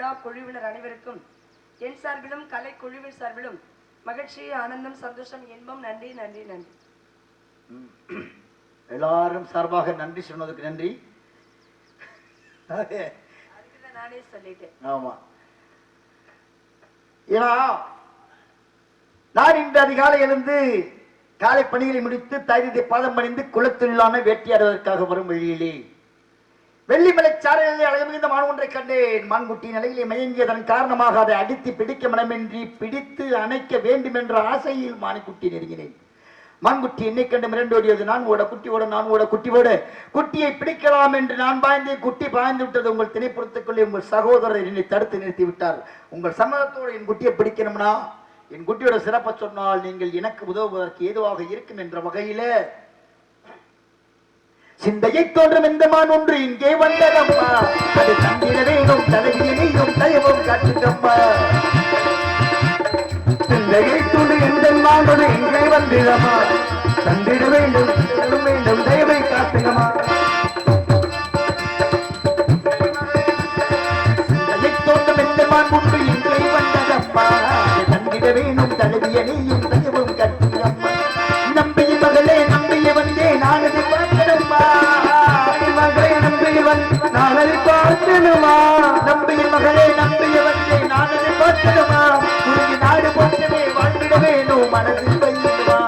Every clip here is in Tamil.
விழா குழுவினர் அனைவருக்கும் என் சார்பிலும் கலை குழுவின் சார்பிலும் மகிழ்ச்சி, ஆனந்தம், சந்தோஷம், இன்பம். நன்றி நன்றி நன்றி. எல்லாரும் சார்பாக நன்றி சொன்னதுக்கு நன்றி. அதுக்குதான் நானே சொல்லிட்டேன். ஆமா, ஏன்னா நான் இன்று அதிகாலை எழுந்து காலை பணிகளை முடித்து தைரியத்தை பாதம் பணிந்து குளத்துள்ளான வேட்டையாடுவதற்காக வரும் வழியிலே வெள்ளிமலை சாலையிலே அழகு மிகுந்த மான் ஒன்றை கண்டேன். மான்குட்டி நிலையிலே மயங்கியதன் காரணமாக அதை அடித்து பிடிக்க மனமின்றி பிடித்து அணைக்க வேண்டும் என்ற ஆசையில் மான்குட்டி நெருங்கினேன். மான்குட்டி என்னை கண்டு மிரண்டோடியது. நான் ஓட குட்டி ஓட, நான் ஓட குட்டி ஓட, குட்டியை பிடிக்கலாம் என்று நான் பாய்ந்தேன். குட்டி பாய்ந்து விட்டது. உங்கள் திணைப்புறத்துக்குள்ளே உங்கள் சகோதரர் என்னை தடுத்து நிறுத்தி விட்டார். உங்கள் சம்மதத்தோடு என் குட்டியை பிடிக்கணும்னா என் குட்டியோட சிறப்பை சொன்னால் நீங்கள் எனக்கு உதவுவதற்கு ஏதுவாக இருக்கும் என்ற வகையில சிந்தையை தோன்றும் இந்த மான் ஒன்று இங்கே வந்ததம்மா. அது தந்திட வேணும் தலைவியனையும் தயவும் காட்டுங்கம்மா. சிந்தையை தோன்றும் இந்த மான் ஒன்று இங்கே வந்ததம்மா. தந்திட வேண்டும் வேண்டும் தயவை காட்டுங்கம்மா. சிந்தையை தோன்றும் இந்த மான் ஒன்று இங்கே வந்ததம்மா. தந்திட வேணும் தலைவியனையும் தயவும் காட்டுங்கம்மா. நம்பிய மகளே நம்பிய வந்தே நானது பார்க்கணுமா. மகளே நம்பியவன் நானது பார்க்கணுமா. நம்பிய மகளே நம்பிய வந்தே நானது பார்க்கணுமா. உனக்கு நாடு போற்றவே வாழ்ந்திட வேணும் மனதில் வையுமா.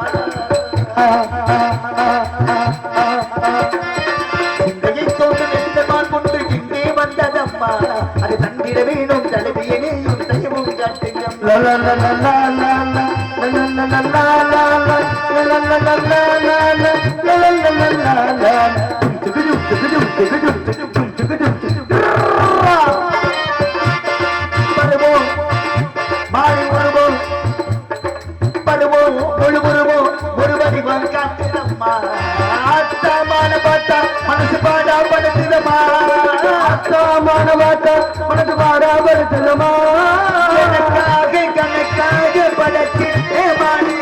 சிந்தையை தோன்றும் எந்த மான் கொண்டு இங்கே வந்ததம்மா. அது தந்திட வேணும் தலைவியனையும் தயவும் காட்டுங்கம்மா. மனசு பாடா படுத்துதமா. மனசு பாடா படுத்துதமா. எனக்காக கணக்காக படத்திட்டே மாறி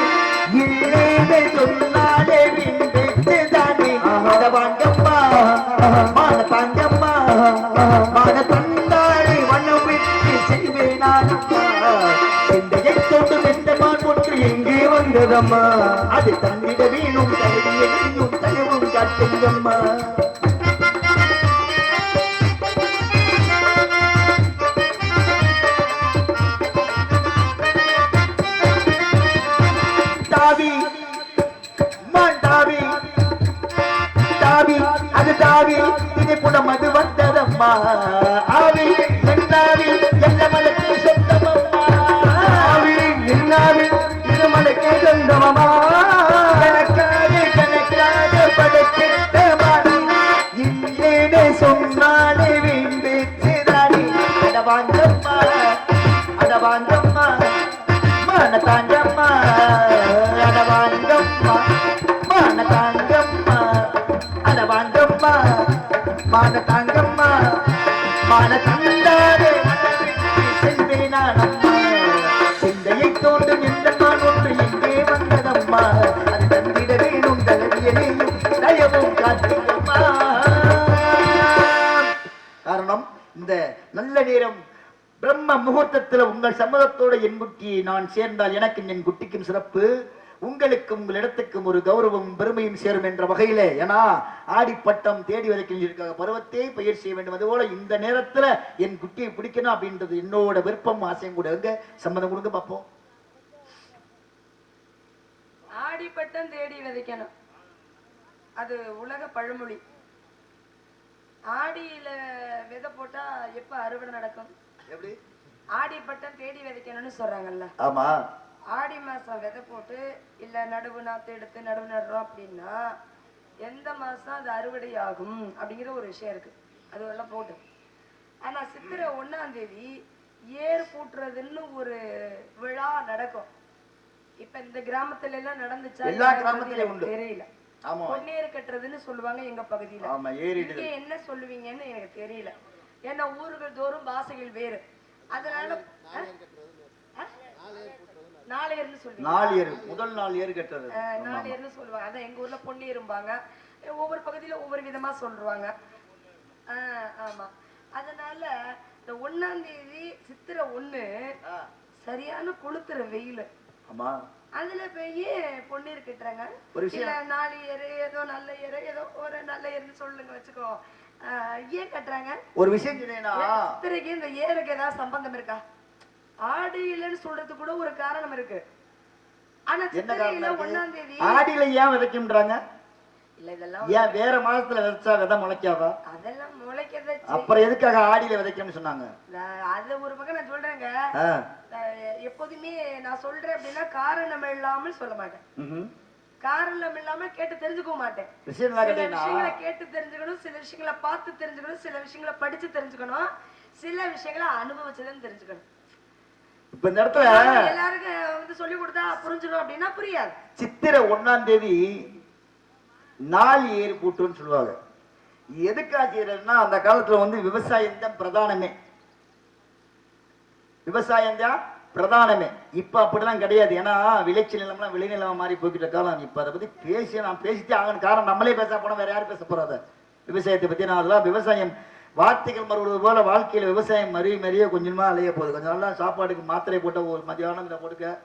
இல்லே சொன்னாலே விண்பெற்றுதானே. வாங்கம்மா மான தாங்கம்மா. மான தந்தாளை வண்ணம் விட்டு செய்வேனானம்மா. சிந்தையை தோண்டு வெந்த மான் ஒன்று எங்கே வந்ததம்மா. அது தந்திட வேணும் தலைவியனையும் தயவும் காட்டுங்கம்மா. தாவி மான் தாவி தாவி அது தாவி இதை புடம் அது வந்ததம்மா. ஆவி என்னாவி எல்ல மலைக்கு சொந்தமம்மா. ஆவி என்னாவி இது மலைக்கு சொந்தமம்மா. கணக்காக கணக்காக படைக்கிட்ட மாறி இல்லேனே சொன்னாலே வீண்பேச்சுதானே. அடவாங்கம்மா அடவாங்கம்மா மான தாங்கம்மா. அடவாங்கம்மா மான தாங்கம்மா. அடவாங்கம்மா மான தாங்கம்மா. மான தந்தாரே செல்வேனானம்மா. சிந்தையை தோண்டும் எந்த மான் ஒன்று எங்கே வந்ததம்மா. அது தந்திட வேணும் தலைவியனையும் தயவும் காட்டுங்கம்மா. காரணம் இந்த நல்ல நேரம் பிரம்ம முகூர்த்தத்தில் உங்கள் சம்மதத்தோட என் குட்டியை நான் சேர்ந்தால் எனக்கு என் குட்டிக்கும் சிறப்பு, உங்களுக்கும் உங்கள் இடத்துக்கும் ஒரு கௌரவம் பெருமையும் சேரும் என்ற வகையில. ஏன்னா ஆடிப்பட்டம் தேடி வதைக்கிறதுக்காக பருவத்தை பயிர் செய்ய வேண்டும். அதுபோல இந்த நேரத்துல என் குட்டியை பிடிக்கணும் அப்படின்றது என்னோட விருப்பம் ஆசையும் கூட. எங்க சம்மதம் கொடுங்க பார்ப்போம். ஆடிப்பட்டம் தேடி விதைக்கணும், அது உலக பழமொழி. ஆடியில விதை போட்டா எப்ப அறுவடை நடக்கும்? எப்படி? ஆடிப்பட்டம் தேடி விதைக்கணும்னு சொல்றாங்கல்ல. ஆமா, ஆடி மாசம் விதை போட்டு இல்ல நடுவு நாத்து எடுத்து நடுவு நடுறோம் அப்படின்னா எந்த மாசம் அது அறுவடை ஆகும் அப்படிங்கிற ஒரு விஷயம் இருக்கு. அது எல்லாம் போட்டு ஆனா சித்திரை 1ஆம் தேதி ஏர் பூட்டுறதுன்னு ஒரு விழா நடக்கும். இப்ப இந்த கிராமத்துல எல்லாம் நடந்துச்சா? எல்லா கிராமத்திலயும் உண்டு, தெரியல. பொன்னேர் கட்டுறதுன்னு சொல்லுவாங்க எங்க பகுதியில. இங்க என்ன சொல்லுவீங்கன்னு எனக்கு தெரியல. ஏன்னா ஊர்கள் தோறும் பாசைகள் வேறு. அதனால நாளையர்னு சொல்லுவாங்க. நாளையர் முதல் நாள் ஏறு கட்டுறது நாளையர்னு சொல்லுவாங்க. அதான் எங்க ஊர்ல பொன்னேரும்பாங்க. ஒவ்வொரு பகுதியில ஒவ்வொரு விதமா சொல்றாங்க. ஆமா, அதனால இந்த 1ஆம் தேதி சித்திரை 1 சரியான கொளுத்துற வெயில். ஆமா. அதுல போய் பொன்னீர் கட்டுறாங்க. ஒரு விஷயம் இல்ல 4 ஏறு ஏதோ நல்ல ஏறு ஏதோ ஒரு நல்ல ஏறுன்னு சொல்லுங்க வச்சுக்கோ. ஏன் கட்டுறாங்க? ஒரு விஷயம் சொன்னேன்னா சித்திரைக்கு இந்த ஏருக்கு ஏதாவது சம்பந்தம் இருக்கா? ஆடியிலன்னு சொல்றது கூட ஒரு காரணம் இருக்கு. ஆனா சித்திரையில 1ஆம் தேதி ஆடியில ஏன் விதைக்கும்ன்றாங்க? இல்ல இதெல்லாம் ஏன் வேற மாதத்துல விதைச்சா விதை முளைக்காதா? அதெல்லாம் முளைக்கிறத அப்புறம் எதுக்காக ஆடியில விதைக்கணும்னு சொன்னாங்க? அது ஒரு பக்கம் நான் சொல்றேங்க. எப்போதுமே நான் சொல்றேன் அப்படின்னா காரணம் இல்லாமல் சொல்ல மாட்டேன். காரணம் இல்லாம கேட்டு தெரிஞ்சுக்க மாட்டேன். சில விஷயங்களை கேட்டு தெரிஞ்சுக்கணும், சில விஷயங்களை பார்த்து தெரிஞ்சுக்கணும், சில விஷயங்களை படிச்சு தெரிஞ்சுக்கணும், சில விஷயங்களை அனுபவிச்சதுன்னு தெரிஞ்சுக்கணும். இப்ப இந்த இடத்துல எல்லாருக்கும் வந்து சொல்லி கொடுத்தா புரிஞ்சிடும் அப்படின்னா புரியாது. சித்திரை 1ஆம் தேதி நாள் ஏறு பூட்டுன்னு சொல்லுவாங்க. எதுக்காச்சுன்னா அந்த காலத்துல வந்து விவசாயம் தான் பிரதானமே. விவசாயம் தான் பிரதானமே. இப்ப அப்படிலாம் கிடையாது. ஏன்னா விளைச்சல் நிலம்லாம் விளைநிலம் மாறி போய்கிட்ட காலம். இப்ப அதை பத்தி நான் பேசிட்டே ஆகணும். காரணம் நம்மளே பேச போனோம், வேற யாரும் பேச போறாத விவசாயத்தை பத்தி. நான் அதெல்லாம் விவசாயம் வார்த்தைகள் மறுவது போல வாழ்க்கையில விவசாயம் மறிய கொஞ்சமா அலைய போகுது. கொஞ்சம் நல்லா சாப்பாடுக்கு மாத்திரை போட்ட ஒரு மதியானம் இதை போட்டுக்க,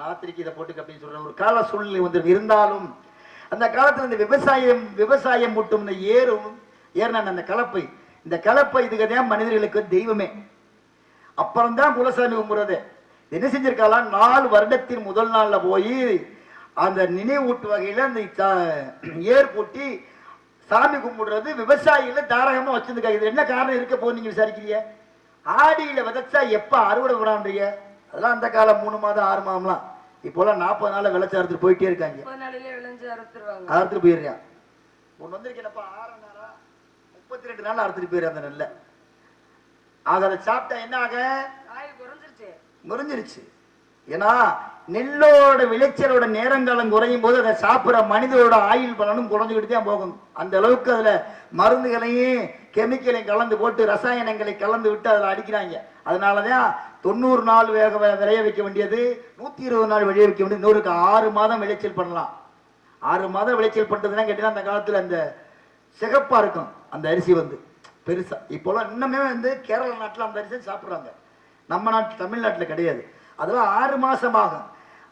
ராத்திரிக்கு இதை போட்டுக்க அப்படின்னு சொல்ற ஒரு கால சூழ்நிலை வந்து இருந்தாலும் அந்த காலத்துல இந்த விவசாயம் முட்டும் இந்த ஏறின அந்த கலப்பை, இந்த கலப்பை இதுக்குதான் மனிதர்களுக்கு தெய்வமே. அப்புறம்தான் குலசாமி கும்பிடுறது. என்ன செஞ்சிருக்கலாம், 4 வருடத்தின் முதல் நாள்ல போய் அந்த நினைவூட்டு வகையில அந்த ஏர் பூட்டி சாமி கும்பிடுறது விவசாயிகளை தாரகமா வச்சிருக்காங்க. இது என்ன காரணம் இருக்க போது நீங்க விசாரிக்கிறீங்க? ஆடியில விதைச்சா எப்ப அறுவடை விடான்றீங்க? அதெல்லாம் அந்த காலம் 3 மாதம் 6 மாதம்லாம். இப்போலாம் 40 நாள்ல விளைச்ச அறுத்துட்டு போயிட்டே இருக்காங்க. அறுத்துட்டு போயிடுறியா? ஒண்ணு வந்திருக்கேன்ப்பா 6 நாளா 32 நாள் அறுத்துட்டு போயிரு அந்த நெல்லை. ஆக அதை சாப்பிட்டா என்ன ஆக? முறிஞ்சிருச்சு. ஏன்னா நெல்லோட விளைச்சலோட நேரங்காலம் குறையும் போது அதை சாப்பிட்ற மனிதரோட ஆயுள் பலனும் குறைஞ்சுக்கிட்டு தான் போகும். அந்த அளவுக்கு அதுல மருந்துகளையும் கெமிக்கலையும் கலந்து போட்டு ரசாயனங்களை கலந்து விட்டு அதில் அடிக்கிறாங்க. அதனாலதான் 90 நாள் விளைய வைக்க வேண்டியது 120 நாள் விளைய வைக்க வேண்டியது 100க்கு 6 மாதம் விளைச்சல் பண்ணலாம். 6 மாதம் விளைச்சல் பண்றதுன்னா கேட்டீங்கன்னா அந்த காலத்துல அந்த சிகப்பா இருக்கும் அந்த அரிசி வந்து பெருசா. இப்போலாம் இன்னுமே வந்து கேரள நாட்டுல அந்த அரிசி சாப்பிடுறாங்க. நம்ம நாட்டு தமிழ்நாட்டுல கிடையாது. அதெல்லாம் 6 மாசம் ஆகும்.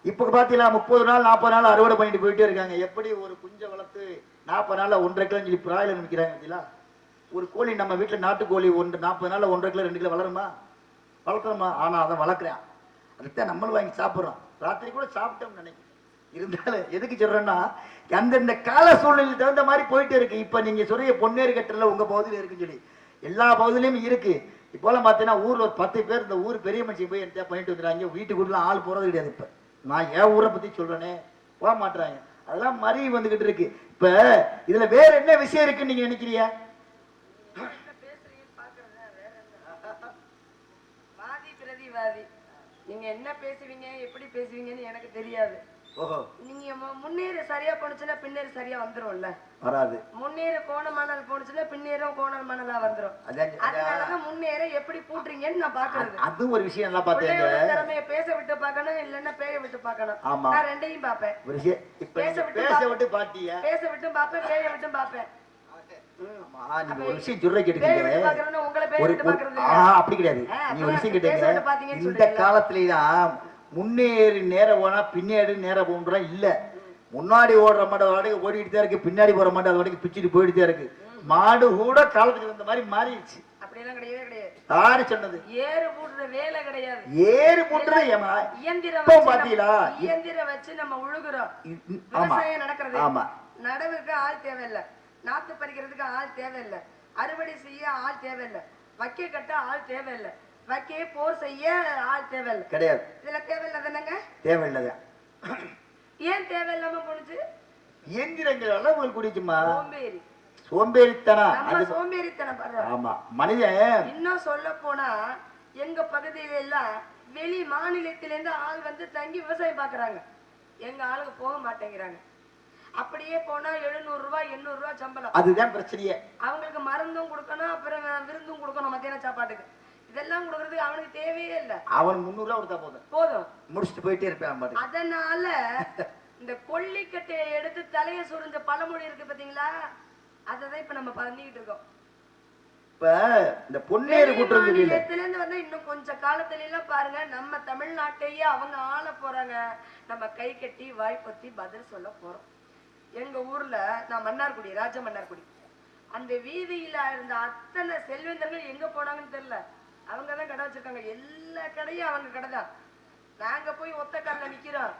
இப்ப பாத்தீங்களா 30 நாள் 40 நாள் அறுவடை பண்ணிட்டு போயிட்டே இருக்காங்க. எப்படி ஒரு குஞ்சை வளர்த்து 40 நாள்ல 1.5 கிலோ சொல்லி பிராயிலர் விற்கிறாங்க பார்த்தீங்களா? ஒரு கோழி நம்ம வீட்டுல நாட்டுக்கோழி 40 நாள்ல 1.5 கிலோ 2 கிலோ வளருமா? வளர்த்துறோமா? ஆனா அதை வளர்க்குறேன். அதுதான் நம்மளும் வாங்கி சாப்பிட்றோம். ராத்திரி கூட சாப்பிட்டோம்னு நினைக்கிறேன். இருந்தாலும் எதுக்கு சொல்றேன்னா அந்தந்த கால சூழ்நிலைக்கு தகுந்த மாதிரி போயிட்டு இருக்கு. இப்ப நீங்க சொல்ற பொன்னேறு கட்டல உங்க பகுதியில் இருக்குன்னு சொல்லி எல்லா பகுதியிலும் இருக்கு. இப்போலாம் பார்த்தீங்கன்னா ஊர்ல ஒரு 10 பேர் இந்த ஊர் பெரிய மனுஷன் போய் என்ன பண்ணிட்டு வந்துடுறாங்க. வீட்டுக்குள்ள ஆள் போறது கிடையாது. இப்ப நான் என் ஊரை பத்தி சொல்றேனே போக மாட்டாங்க. அதெல்லாம் மறி வந்துகிட்டு இருக்கு. இப்ப இதுல வேற என்ன விஷயம் இருக்குன்னு நீங்க நினைக்கிறீங்க? நீங்க என்ன பேசுவீங்க எப்படி பேசுவீங்கன்னு எனக்கு தெரியாது. நீங்க முன்னேறு சரியா போனுச்சுன்னா பின்னேறு சரியா வந்துரும்ல? வராது. முன்னேறு கோணமானல் போனுச்சுன்னா பின்னேறும் கோணல் மணலா வந்துரும். அதனாலதான் முன்னேற எப்படி பூட்டுறீங்கன்னு நான் பாக்குறது. அது ஒரு விஷயம் நல்லா பாத்தீங்க. திறமைய பேச விட்டு பார்க்கணும், இல்லன்னா பேய விட்டு பார்க்கணும். நான் ரெண்டையும் பாப்பேன். பேச விட்டு பாட்டியா? பேச விட்டு பாப்பேன், பேய விட்டு பாப்பேன். ஒரு விஷயம் சொல்ற கேட்டுக்கீங்க. அப்படி கிடையாது. நீ ஒரு விஷயம் கேட்டீங்க. இந்த காலத்துலதான் முன்னேறி நேரம் போனா பின்னாடி நேரம் போன்றா இல்ல. முன்னாடி ஓடுற மாடு வாடகை ஓடிட்டு தான் இருக்கு, பின்னாடி போற மாடு அது வாடகை பிச்சுட்டு போயிட்டு தான் இருக்கு. மாடு கூட காலத்துக்கு இந்த மாதிரி மாறிடுச்சு. அப்படியெல்லாம் கிடையவே கிடையாது. யாரு சொன்னது? ஏறு பூட்டுற வேலை கிடையாது. ஏறு பூட்டுற இயந்திரம் பாத்தீங்களா? இயந்திரம் வச்சு நம்ம உழுகுறோம். விவசாயம் நடக்கிறது. ஆமா. நடவுக்கு ஆள் தேவையில்லை, நாத்து பறிக்கிறதுக்கு ஆள் தேவையில்லை, அறுவடை செய்ய ஆள் தேவையில்லை, வைக்க கட்ட ஆள் தேவையில்லை, வைக்க போர் செய்ய ஆள் தேவையில்லை கிடையாது. இதுல தேவையில்லை தானங்க? தேவையில்லை. ஏன் தேவையில்லாம போனுச்சு? இயந்திரங்கள் உங்களுக்கு குடிக்குமா? சோம்பேறி சோம்பேறித்தனம். நம்ம சோம்பேறித்தனம் பண்றோம். ஆமா மனிதன். இன்னும் சொல்ல போனா எங்க பகுதியில எல்லாம் வெளி மாநிலத்திலிருந்து ஆள் வந்து தங்கி விவசாயம் பாக்குறாங்க. எங்க ஆளுங்க போக மாட்டேங்கிறாங்க. அப்படியே போனா 700 ரூபாய் 800 ரூபாய் சம்பளம். அதுதான் பிரச்சனையே. அவங்களுக்கு மருந்தும் கொடுக்கணும், அப்புறம் விருந்தும் கொடுக்கணும் மத்தியான சாப்பாட்டுக்கு. இதெல்லாம் கொடுக்கறதுக்கு அவனுக்கு தேவையே இல்லை. அவன் 300 ரூபாய் கொடுத்தா போதும் முடிச்சுட்டு போயிட்டே இருப்பேன். அதனால இந்த கொல்லிக்கட்டையை எடுத்து தலையை சுரிஞ்ச பழமொழி இருக்கு பாத்தீங்களா? அததான் இப்ப நம்ம பண்ணிக்கிட்டு இருக்கோம். இப்ப இந்த பொன்னேறு கூட்டுறது இல்ல. மாநிலத்துல இருந்து வந்து இன்னும் கொஞ்ச காலத்துல எல்லாம் பாருங்க, நம்ம தமிழ்நாட்டையே அவங்க ஆள போறாங்க. நம்ம கை கட்டி வாய் பொத்தி பதில் சொல்ல போறோம். எங்க ஊர்ல நான் மன்னார்குடி, ராஜ மன்னார்குடி, அந்த வீதியில இருந்த அத்தனை செல்வந்தர்கள் எங்க போனாங்கன்னு தெரியல. அவங்கதான் கடை வச்சிருக்காங்க, எல்லா கடையும் அவங்க கடை தான். நாங்க போய் ஒத்த கடையில நிக்கிறோம்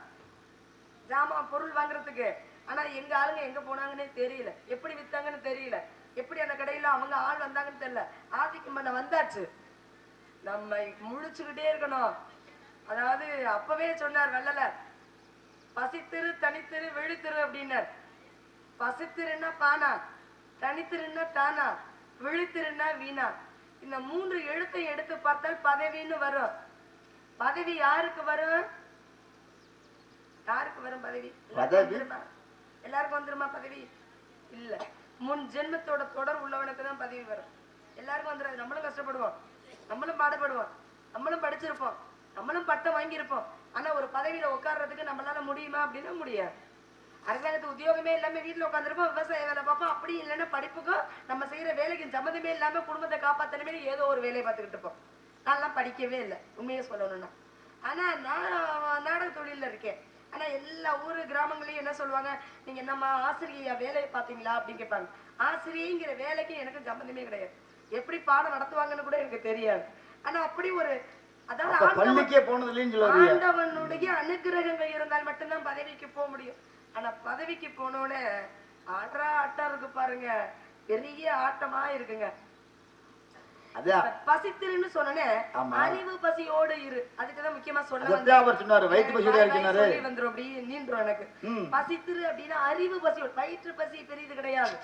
ஜாமான் பொருள் வாங்குறதுக்கு. ஆனா எங்க ஆளுங்க எங்க போனாங்கன்னே தெரியல, எப்படி வித்தாங்கன்னு தெரியல, எப்படி அந்த கடையில அவங்க ஆள் வந்தாங்கன்னு தெரியல. ஆதிக்கம் பண்ண வந்தாச்சு, நம்ம முழிச்சுக்கிட்டே இருக்கணும். அதாவது அப்பவே சொன்னார் வள்ளல, பசித்திரு தனித்திரு விழித்திரு அப்படின்னார். பசித்திருன்னா பானா, தனித்திருன்னா தானா, விழித்திருன்னா வீணா. இந்த 3 எழுத்தை எடுத்து பார்த்தால் பதவின்னு வரும். பதவி யாருக்கு வரும்? யாருக்கு வரும் பதவி? எல்லாருக்கும் வந்துருமா பதவி? இல்ல, முன் ஜென்மத்தோட தொடர் உள்ளவனுக்கு தான் பதவி வரும். எல்லாருக்கும் வந்துடாது. நம்மளும் கஷ்டப்படுவோம், நம்மளும் பாடுபடுவோம், நம்மளும் படிச்சிருப்போம், நம்மளும் பட்டம் வாங்கியிருப்போம். ஆனா ஒரு பதவியில உட்கார்றதுக்கு நம்மளால முடியுமா அப்படின்னா முடியாது. அரசாங்கத்துக்கு உத்தியோகமே இல்லாம வீட்டுல உட்காந்துருப்போம், விவசாய வேலை பார்ப்போம். அப்படி இல்லைன்னா படிப்புக்கும் நம்ம செய்யற வேலைக்கு சம்மந்தமே இல்லாம குடும்பத்தை காப்பாத்தணுமே ஏதோ ஒரு வேலையை பார்த்துக்கிட்டு இருப்போம். நான்லாம் படிக்கவே இல்லை உண்மையே சொல்லணும்னா. ஆனா நான் நாடக தொழில இருக்கேன். ஆனா எல்லா ஊரு கிராமங்களையும் என்ன சொல்லுவாங்க, நீங்க நம்ம ஆசிரியா வேலையை பாத்தீங்களா அப்படின்னு கேட்பாங்க. ஆசிரியங்கிற வேலைக்கு எனக்கு சம்பந்தமே கிடையாது. எப்படி பாடம் நடத்துவாங்கன்னு கூட எனக்கு தெரியாது. ஆனா அப்படி ஒரு, அதாவது ஆண்டவனுடைய அனுகிரகங்கள் இருந்தால் மட்டும்தான் பதவிக்கு போக முடியும். ஆனா பதவிக்கு போனோடனே ஆடுறா ஆட்டம் இருக்கு பாருங்க, பெரிய ஆட்டமா இருக்குங்க. பசித்திருன்னு சொன்னே, அறிவு பசியோடு இரு. அதுக்குதான் முக்கியமா சொல்ல வந்துரும், அப்படி நீண்டுரும் எனக்கு. பசித்திரு அப்படின்னா அறிவு பசியோடு, வயிற்று பசி பெரியது கிடையாது.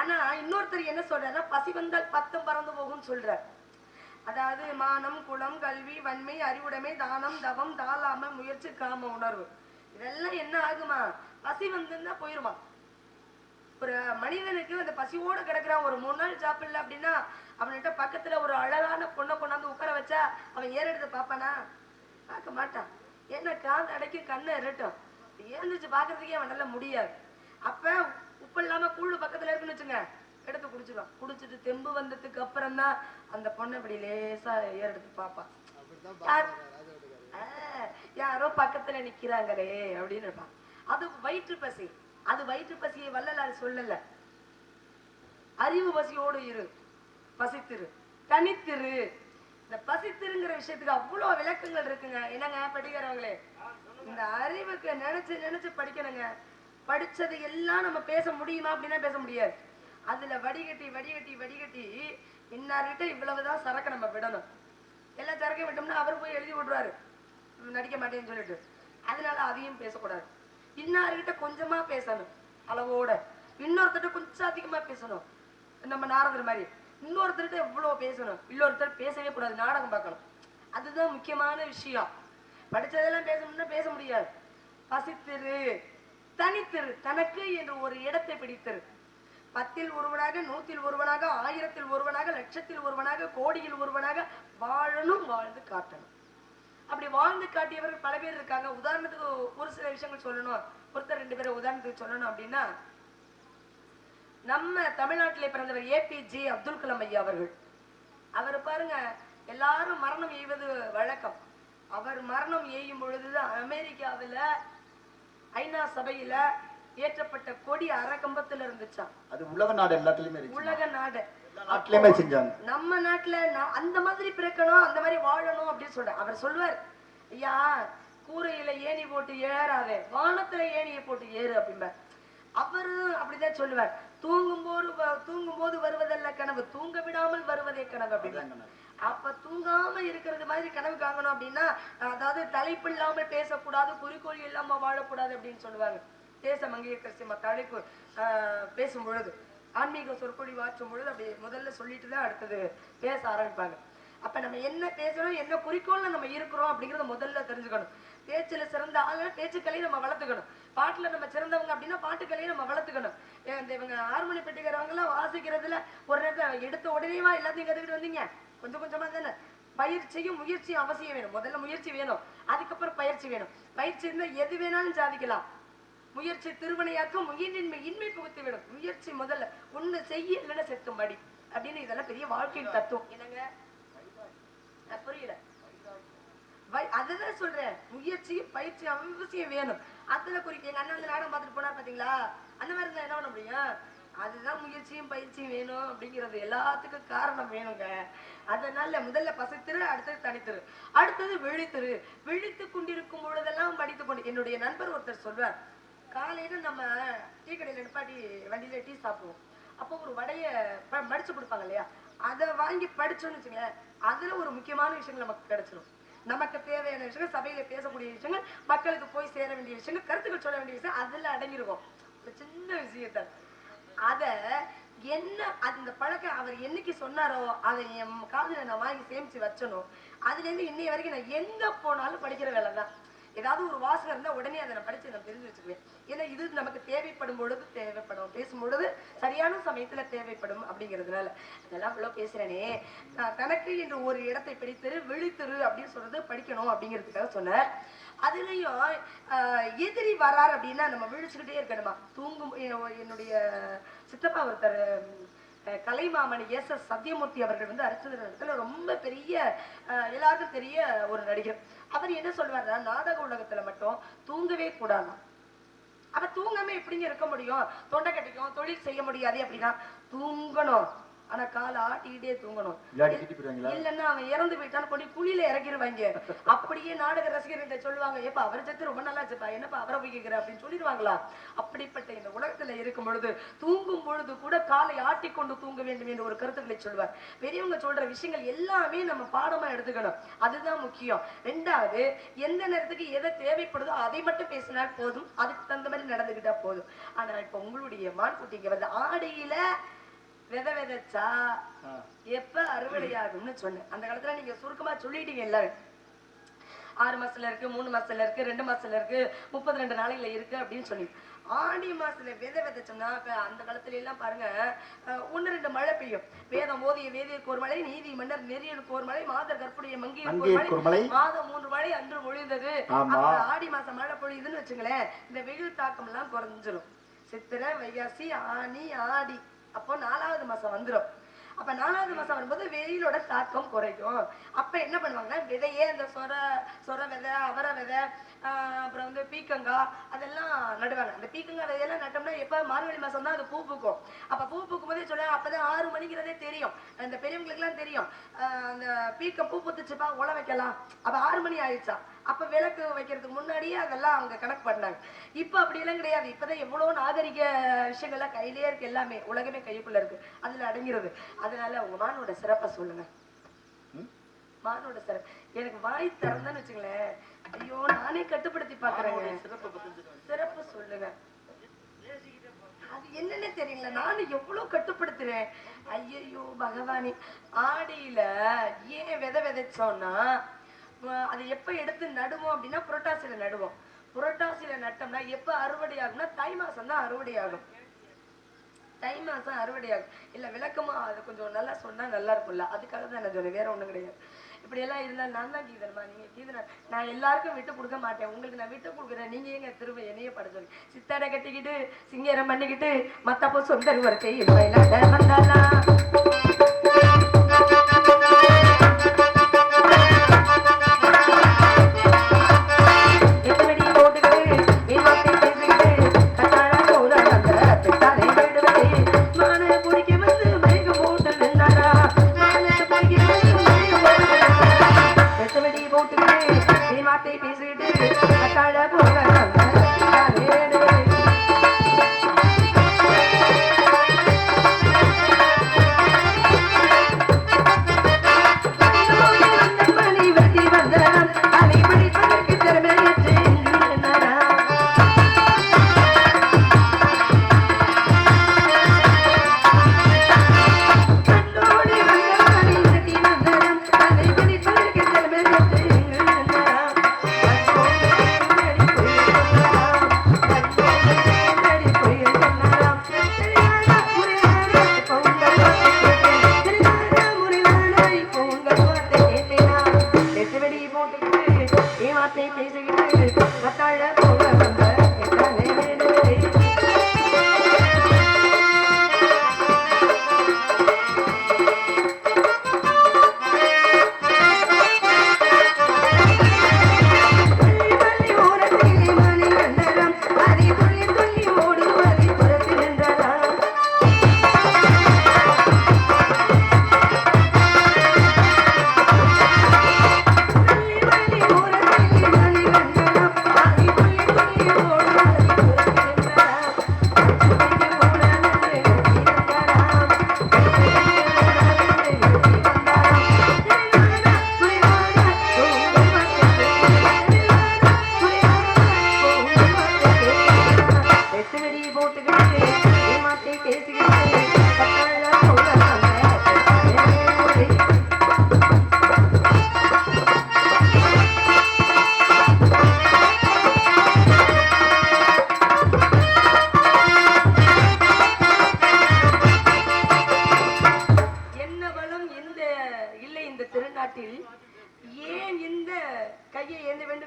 ஆனா இன்னொருத்தர் என்ன சொல்றாருன்னா, பசி வந்தால் 10 பறந்து போகும்னு சொல்றார். அதாவது மானம், குலம், கல்வி, வன்மை, அறிவுடைமை, தானம், தவம், தாளாம, முயற்சி, காம உணர்வு, இதெல்லாம் என்ன ஆகுமா? பசி வந்துன்னா போயிருமா. ஒரு மனிதனுக்கு அந்த பசியோடு கிடக்குறான், ஒரு 3 நாள் சாப்பிடல அப்படின்னா அவன்கிட்ட பக்கத்துல ஒரு அழகான பொண்ணை கொண்டாந்து உட்கார வச்சா அவன் ஏறெடுத்து பாப்பானா? பார்க்க மாட்டான். ஏன்னா காது அடைக்கு கண்ணை இரட்டும், ஏந்துச்சு பாக்குறதுக்கே அவனால முடியாது. அப்ப உப்பு இல்லாம கூழு பக்கத்துல இருக்குன்னு வச்சுங்க, எடுத்து குடிச்சிருவான். குடிச்சிட்டு தெம்பு வந்ததுக்கு அப்புறம் தான் அந்த பொண்ணை இப்படி லேசா ஏறெடுத்து பாப்பான். யாரோ பக்கத்துல நிக்கிறாங்களே அப்படின்னு இருப்பான். அது வயிற்று பசி. அது வயிற்று பசியை வள்ளலார் சொல்லல. அறிவு பசியோடு இரு, பசித்திரு, தனித்திரு. இந்த பசித்திருங்கிற விஷயத்துக்கு அவ்வளவு விளக்கங்கள் இருக்குங்க. என்னங்க படிக்கிறவங்களே, இந்த அறிவுக்கு நினைச்சு நினைச்சு படிக்கணுங்க. படிச்சது எல்லாம் நம்ம பேச முடியுமா அப்படின்னா பேச முடியாது. அதுல வடிகட்டி வடிகட்டி வடிகட்டி இன்னார்கிட்ட இவ்வளவுதான் சரக்கு நம்ம விடணும். எல்லா சரக்கையும் விட்டோம்னா அவர் போய் எழுதி விடுறாரு நடிக்க மாட்டேன்னு சொல்லிட்டு. அதனால அதையும் பேசக்கூடாது. இன்னார்கிட்ட கொஞ்சமா பேசணும் அளவோட, இன்னொருத்தர் கொஞ்சம் அதிகமா பேசணும். நம்ம நாரதர் மாதிரி இன்னொருத்தர்கிட்ட எவ்வளவு பேசணும், இன்னொருத்தர் பேசவே கூடாது, நாடகம் பார்க்கணும். அதுதான் முக்கியமான விஷயம். படிச்சதெல்லாம் பேசணும்னா பேச முடியாது. பசித்திரு, தனித்திரு, தனக்கு என்று ஒரு இடத்தை பிடித்திரு. 10ல் ஒருவனாக, 100ல் ஒருவனாக, 1000ல் ஒருவனாக, லட்சத்தில் ஒருவனாக, கோடியில் ஒருவனாக வாழணும், வாழ்ந்து காட்டணும். அப்படி வாழ்ந்து காட்டியவர்கள் பல பேர் இருக்காங்க. உதாரணத்துக்கு ஒரு சில விஷயங்கள் சொல்லணும், ஒருத்தர் 2 பேரை உதாரணத்துக்கு சொல்லணும் அப்படின்னா, நம்ம தமிழ்நாட்டிலே பிறந்தவர் ஏபிஜே அப்துல் கலாம் ஐயா அவர்கள். அவர் பாருங்க, எல்லாரும் மரணம் எய்வது வழக்கம். அவர் மரணம் எய்யும் பொழுதுதான் அமெரிக்காவில் ஐநா சபையில ஏற்றப்பட்ட கொடி அரைக்கம்பத்துல இருந்துச்சாம். அது உலக நாடு எல்லாத்துலயுமே, உலக நாடு நாட்டிலுமே செஞ்சாங்க. நம்ம நாட்டுல அந்த மாதிரி பிறக்கணும், அந்த மாதிரி வாழணும் அப்படின்னு சொல்ற. அவர் சொல்வார், ஐயா கூரையில ஏணி போட்டு ஏறாதே, வானத்துல ஏணியை போட்டு ஏறு அப்படிம்பார். அவரு அப்படிதான் சொல்லுவார். தூங்கும் போது வருவதல்ல கனவு, தூங்க விடாமல் வருவதே கனவு அப்படின்னு. அப்ப தூங்காம இருக்கிறது மாதிரி கனவு காங்கணும் அப்படின்னா, அதாவது தலைப்பு இல்லாமல் பேசக்கூடாது, குறிக்கோள் இல்லாம வாழக்கூடாது அப்படின்னு சொல்லுவாங்க. தேச மங்கையரசி தலைப்பு பேசும் பொழுது, ஆன்மீக சொற்பொழிவு ஆற்றும் பொழுது அப்படி முதல்ல சொல்லிட்டு தான் அடுத்தது பேச ஆரம்பிப்பாங்க. அப்ப நம்ம என்ன பேசணும், என்ன குறிக்கோள்ல நம்ம இருக்கிறோம் அப்படிங்கறத முதல்ல தெரிஞ்சுக்கணும். பேச்சுல சிறந்த ஆளுங்க பேச்சுக்களையும் நம்ம வளர்த்துக்கணும். பாட்டுல நம்ம சிறந்தவங்க அப்படின்னா பாட்டுக்களையும் நம்ம வளர்த்துக்கணும். இவங்க ஹார்மோனி பெட்டிக்கிறவங்க எல்லாம் வாசிக்கிறதுல ஒரு நேரத்துல எடுத்த உடனேவா எல்லாத்தையும் கத்துக்கிட்டு வந்தீங்க? கொஞ்சம் கொஞ்சமா தானே. பயிற்சியும் முயற்சியும் அவசியம் வேணும். முதல்ல முயற்சி வேணும், அதுக்கப்புறம் பயிற்சி வேணும். பயிற்சி இருந்தா எது வேணாலும் சாதிக்கலாம். முயற்சி திருவினையாக்கும், முயன்றின்மை இன்மை புகுத்தி விடும். முயற்சி முதல்ல ஒண்ணு செய்ய, இல்லைன்னா செத்தும்படி. அப்படின்னு இதெல்லாம் பெரிய வாழ்க்கையின் தத்துவம். என்னங்க புரியல? அதுதான் சொல்றேன், முயற்சியும் பயிற்சி அவசியம் வேணும். அதுல குறிக்க எங்க அண்ணன் வந்து நாடகம் பார்த்துட்டு போனா பாத்தீங்களா, அந்த மாதிரி இருந்தா என்ன பண்ண முடியும்? அதுதான் முயற்சியும் பயிற்சியும் வேணும் அப்படிங்கிறது, எல்லாத்துக்கும் காரணம் வேணுங்க. அதனால முதல்ல பசித்திரு, அடுத்தது தனித்திரு, அடுத்தது விழித்திரு. விழித்து கொண்டிருக்கும் பொழுதெல்லாம் படித்துக் கொண்டு, என்னுடைய நண்பர் ஒருத்தர் சொல்வார், காலையில நம்ம டீ கடையில நிப்பாட்டி வண்டியில டீ சாப்பிடுவோம். அப்போ ஒரு வடைய மடிச்சு கொடுப்பாங்க இல்லையா, அதை வாங்கி படிச்சோன்னு வச்சுங்களேன், அதுல ஒரு முக்கியமான விஷயங்கள் நமக்கு கிடைச்சிடும். நமக்கு தேவையான விஷயங்கள், சபையில பேசக்கூடிய விஷயங்கள், மக்களுக்கு போய் சேர வேண்டிய விஷயங்கள், கருத்துக்கள் சொல்ல வேண்டிய விஷயம் அதுல அடங்கிருக்கும். ஒரு சின்ன விஷயத்த அத என்ன அந்த பழக்கம் அவர் என்னைக்கு சொன்னாரோ அதை என் காதுல நான் வாங்கி சேமிச்சு வச்சனும். அதுல இருந்து இன்னைய வரைக்கும் நான் எங்க போனாலும் படிக்கிற வேலை தான். ஏதாவது ஒரு வாசகம் இருந்தா உடனே அதை நான் படிச்சு நான் தெரிஞ்சு வச்சுக்குவேன். ஏன்னா இது நமக்கு தேவைப்படும் பொழுது தேவைப்படும், பேசும் பொழுது சரியான சமயத்துல தேவைப்படும் அப்படிங்கிறதுனால. அதெல்லாம் இவ்வளவு பேசுறேனே, தனக்கு என்று ஒரு இடத்தை பிடித்திரு, விழித்திரு அப்படின்னு சொல்றது படிக்கணும் அப்படிங்கிறதுக்காக சொன்னேன். அதுலயும் எதிரி வரார் அப்படின்னா நம்ம விழிச்சுக்கிட்டே இருக்கணுமா? தூங்கும் என்னுடைய சித்தப்பா ஒருத்தர் கலைமாமணி எஸ் எஸ் சத்யமூர்த்தி அவர்கள் வந்து அரிச்சந்திரத்துல ரொம்ப பெரிய எல்லாருக்கும் தெரிய ஒரு நடிகர். அவர் என்ன சொல்வாருன்னா, நாடக உலகத்துல மட்டும் தூங்கவே கூடாது. அப்ப தூங்காம எப்படிங்க இருக்க முடியும்? தொண்டை கட்டிக்கும், தொழில் செய்ய முடியாது அப்படின்னா தூங்கணும். ஆனா காலை ஆட்டிக்கிட்டே தூங்கணும். இல்லன்னா அவன் இறந்து போயிட்டான்னு கொண்டு குழியில இறக்கிடுவாங்க. அப்படியே நாடக ரசிகர்கிட்ட சொல்லுவாங்க, ஏப்பா அவர் செத்து ரொம்ப நல்லா இருந்துச்சுப்பா, என்னப்பா அவரை போய் கேட்கிற அப்படின்னு சொல்லிடுவாங்களா? அப்படிப்பட்ட இந்த உலகத்துல இருக்கும் பொழுது தூங்கும் பொழுது கூட காலை ஆட்டிக்கொண்டு தூங்க வேண்டும் என்று ஒரு கருத்துக்களை சொல்வார். பெரியவங்க சொல்ற விஷயங்கள் எல்லாமே நம்ம பாடமா எடுத்துக்கணும், அதுதான் முக்கியம். ரெண்டாவது, எந்த நேரத்துக்கு எதை தேவைப்படுதோ அதை மட்டும் பேசினால் போதும், அதுக்கு தகுந்த மாதிரி நடந்துகிட்டா போதும். ஆனா இப்ப உங்களுடைய மான்குட்டிங்க வந்து ஆடையில விதை விதைச்சா எப்ப அறுவடையாகும்னு சொன்னேன். அந்த காலத்துல நீங்க சுருக்கமா சொல்லிட்டீங்க எல்லாரும். 6 மாசத்துல இருக்கு, 3 மாசத்துல இருக்கு, 2 மாசத்துல இருக்கு, 32 நாளையில இருக்கு அப்படின்னு சொல்லி. ஆடி மாசத்துல விதை விதைச்சோம்னா அந்த காலத்துல எல்லாம் பாருங்க, 1-2 மழை பெய்யும். வேதம் ஓதிய வேதியருக்கு ஒரு மழை, நீதி மன்னர் நெறியருக்கு ஒரு மழை, மாதர் கற்புடைய மங்கியருக்கு ஒரு மழை, மாதம் 3 மழை அன்று பொழிந்தது. ஆடி மாசம் மழை பொழியுதுன்னு வச்சுங்களேன், இந்த வெயில் தாக்கம் எல்லாம் குறைஞ்சிரும். சித்திரை, வைகாசி, ஆனி, ஆடி, அப்போ 4வது மாசம் வந்துடும். அப்ப 4வது மாசம் வரும்போது வெயிலோட தாக்கம் குறைக்கும். அப்ப என்ன பண்ணுவாங்கன்னா, விதையே அந்த சொர விதை, அவரை விதை, அப்புறம் வந்து பீக்கங்காய் அதெல்லாம் நடுவாங்க. அந்த பீக்கங்காய் விதையெல்லாம் நட்டோம்னா எப்ப மார்கழி மாசம் தான் அது பூ பூக்கும். அப்ப பூ பூக்கும் போதே சொல்ல, அப்பதான் 6 மணிங்கிறதே தெரியும். அந்த பெரியவங்களுக்கு எல்லாம் தெரியும், அந்த பீக்கம் பூ பூத்துச்சுப்பா உழ வைக்கலாம். அப்ப 6 மணி ஆயிடுச்சா, அப்ப விளக்கு வைக்கிறதுக்கு முன்னாடியே அதெல்லாம் அவங்க கணக்கு பண்ணாங்க. இப்ப அப்படி எல்லாம் கிடையாது. இப்பதான் எவ்வளவு நாகரிக விஷயங்கள்லாம் கையிலேயே இருக்கு, எல்லாமே உலகமே கைக்குள்ள இருக்கு, அதுல அடங்கிறது. அதனால உங்க மானோட சிறப்பை சொல்லுங்க. மானோட சிறப்பு எனக்கு வாய் திறந்தன்னு வச்சுங்களேன், ஐயோ நானே கட்டுப்படுத்தி பாக்குறேங்க. சிறப்பு சொல்லுங்க. அது என்னன்னு தெரியல, நானும் எவ்வளவு கட்டுப்படுத்துறேன். ஐயோ பகவானே, ஆடியில ஏன் விதை விதைச்சோம்னா, அது எப்ப எடுத்து நடுவோம் அப்படின்னா புரட்டாசியில நடுவோம். புரட்டாசியில நட்டோம்னா எப்ப அறுவடை ஆகும்னா தை மாசம் தான் அறுவடை ஆகும். தை மாசம் அறுவடை ஆகும். இல்ல விளக்கமா அது கொஞ்சம் நல்லா சொன்னா நல்லா இருக்கும்ல, அதுக்காக தான் என்ன சொன்னேன், வேற ஒண்ணும் கிடையாது. இப்படி எல்லாம் இருந்தா நான் தான் கீதனமா, நீங்க கீதனா, நான் எல்லாருக்கும் விட்டு கொடுக்க மாட்டேன். உங்களுக்கு நான் விட்டு கொடுக்குறேன், நீங்க எங்க திரும்ப என்னையே பட சொல்லி சித்தாடை கட்டிக்கிட்டு சிங்கரம் பண்ணிக்கிட்டு மத்தப்போ சொந்த வரைக்கை வந்தாலாம்.